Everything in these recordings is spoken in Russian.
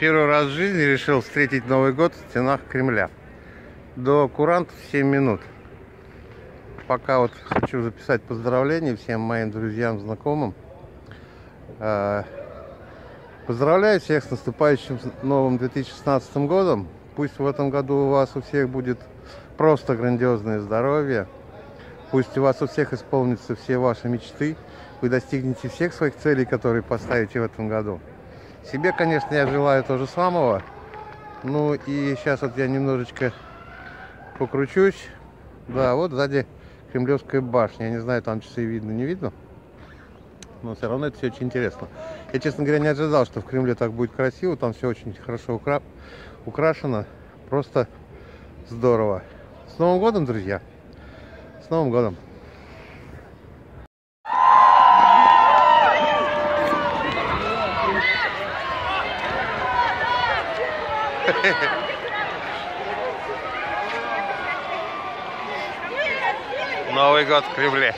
Первый раз в жизни решил встретить Новый год в стенах Кремля. До курантов 7 минут. Пока вот хочу записать поздравления всем моим друзьям, знакомым. Поздравляю всех с наступающим новым 2016 годом. Пусть в этом году у вас у всех будет просто грандиозное здоровье. Пусть у вас у всех исполнятся все ваши мечты. Вы достигнете всех своих целей, которые поставите в этом году. Себе, конечно, я желаю то же самого. Ну и сейчас вот я немножечко покручусь. Да, вот сзади Кремлевская башня. Я не знаю, там часы видно, не видно. Но все равно это все очень интересно. Я, честно говоря, не ожидал, что в Кремле так будет красиво. Там все очень хорошо украшено. Просто здорово. С Новым годом, друзья! С Новым годом! Новый год в Кремле.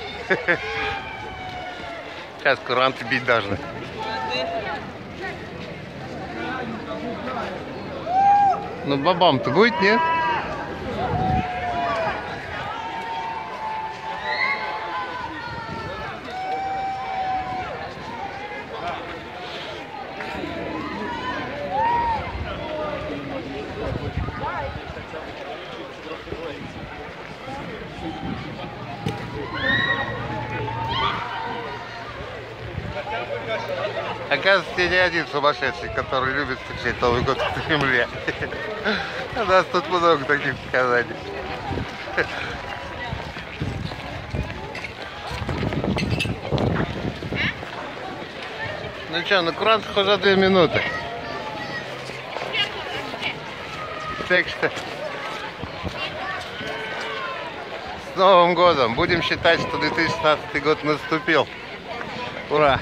Сейчас куранты бить должны. Ну бабам-то будет, нет? Оказывается, я не один сумасшедший, который любит встречать Новый год в Кремле. У нас тут много таких показаний. Ну что, на курантах уже 2 минуты. Так что с Новым годом. Будем считать, что 2016 год наступил. Ура!